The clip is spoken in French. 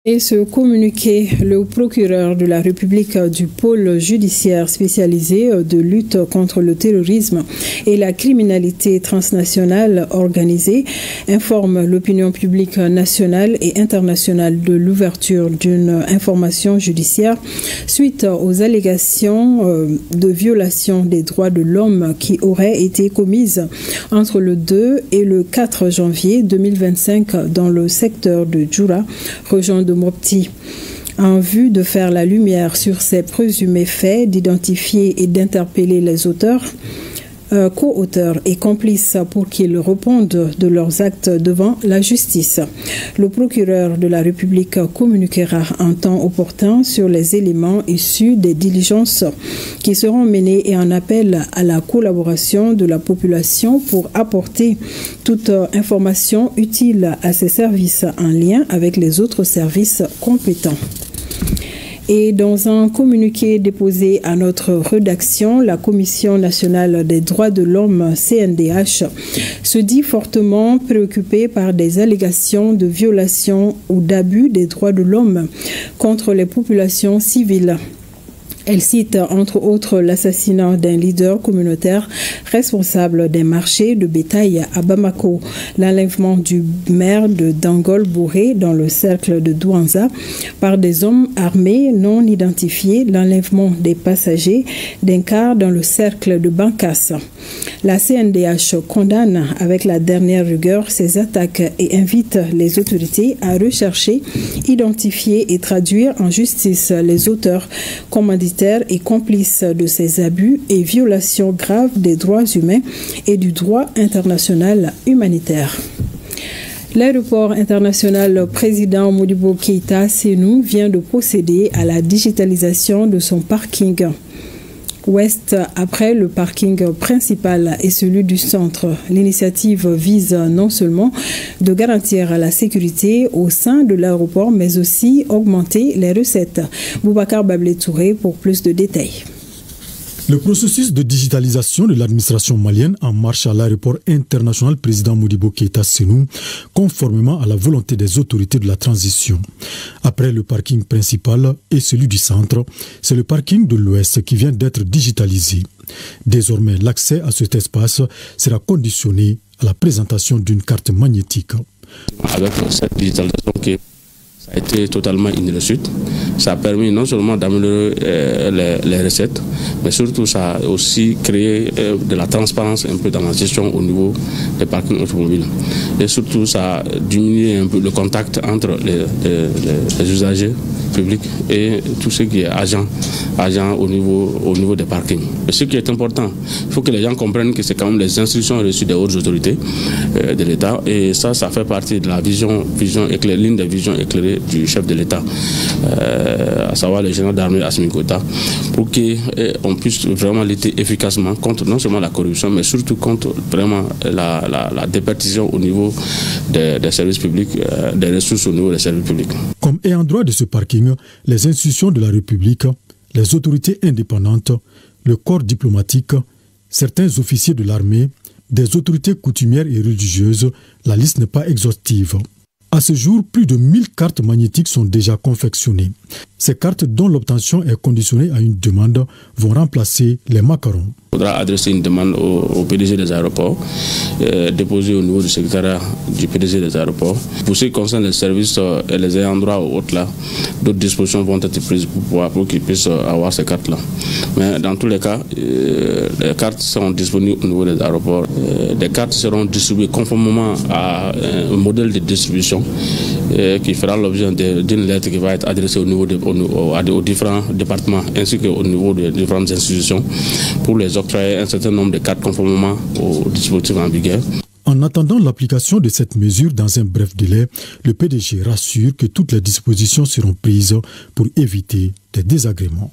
Et ce communiqué, le procureur de la République du pôle judiciaire spécialisé de lutte contre le terrorisme et la criminalité transnationale organisée informe l'opinion publique nationale et internationale de l'ouverture d'une information judiciaire suite aux allégations de violation des droits de l'homme qui auraient été commises entre le 2 et le 4 janvier 2025 dans le secteur de Djoura, région de Mopti. En vue de faire la lumière sur ces présumés faits, d'identifier et d'interpeller les auteurs, co-auteurs et complices pour qu'ils répondent de leurs actes devant la justice. Le procureur de la République communiquera en temps opportun sur les éléments issus des diligences qui seront menées et en appelle à la collaboration de la population pour apporter toute information utile à ces services en lien avec les autres services compétents. Et dans un communiqué déposé à notre rédaction, la Commission nationale des droits de l'homme, CNDH, se dit fortement préoccupée par des allégations de violation ou d'abus des droits de l'homme contre les populations civiles. Elle cite entre autres l'assassinat d'un leader communautaire responsable des marchés de bétail à Bamako, l'enlèvement du maire de Dangol-Bouré dans le cercle de Douanza par des hommes armés non identifiés, l'enlèvement des passagers d'un car dans le cercle de Bankas. La CNDH condamne avec la dernière rigueur ces attaques et invite les autorités à rechercher, identifier et traduire en justice les auteurs, commanditaires et complices de ces abus et violations graves des droits humains et du droit international humanitaire. L'aéroport international président Modibo Keïta Sénou vient de procéder à la digitalisation de son parking ouest après le parking principal et celui du centre. L'initiative vise non seulement de garantir la sécurité au sein de l'aéroport, mais aussi augmenter les recettes. Boubacar Bablé-Touré pour plus de détails. Le processus de digitalisation de l'administration malienne en marche à l'aéroport international président Modibo Keïta Sénou, conformément à la volonté des autorités de la transition. Après le parking principal et celui du centre, c'est le parking de l'ouest qui vient d'être digitalisé. Désormais, l'accès à cet espace sera conditionné à la présentation d'une carte magnétique. Avec cette digitalisation qui a été totalement une réussite. Ça a permis non seulement d'améliorer les recettes, mais surtout ça a aussi créé de la transparence un peu dans la gestion au niveau des parkings automobiles. Et surtout ça a diminué un peu le contact entre les usagers publics et tout ce qui est agent au niveau des parkings. Et ce qui est important, il faut que les gens comprennent que c'est quand même les instructions reçues des hautes autorités de l'État, et ça fait partie de la vision éclairée, l'une des visions éclairées du chef de l'État, à savoir le général d'armée Assimi Goïta, pour qu'on puisse vraiment lutter efficacement contre non seulement la corruption, mais surtout contre vraiment la déperdition au niveau des services publics, des ressources au niveau des services publics. Comme ayant droit de ce parking, les institutions de la République, les autorités indépendantes, le corps diplomatique, certains officiers de l'armée, des autorités coutumières et religieuses, la liste n'est pas exhaustive. À ce jour, plus de 1000 cartes magnétiques sont déjà confectionnées. Ces cartes, dont l'obtention est conditionnée à une demande, vont remplacer les macarons. Il faudra adresser une demande au PDG des aéroports, déposer au niveau du secrétariat du PDG des aéroports. Pour ce qui concerne les services et les ayants droit ou autres là, d'autres dispositions vont être prises pour qu'ils puissent avoir ces cartes-là. Mais dans tous les cas, les cartes seront disponibles au niveau des aéroports. Les cartes seront distribuées conformément à un modèle de distribution qui fera l'objet d'une lettre qui va être adressée au niveau aux différents départements ainsi qu'au niveau des différentes institutions pour les octroyer un certain nombre de cartes conformément au dispositif en vigueur. En attendant l'application de cette mesure dans un bref délai, le PDG rassure que toutes les dispositions seront prises pour éviter des désagréments.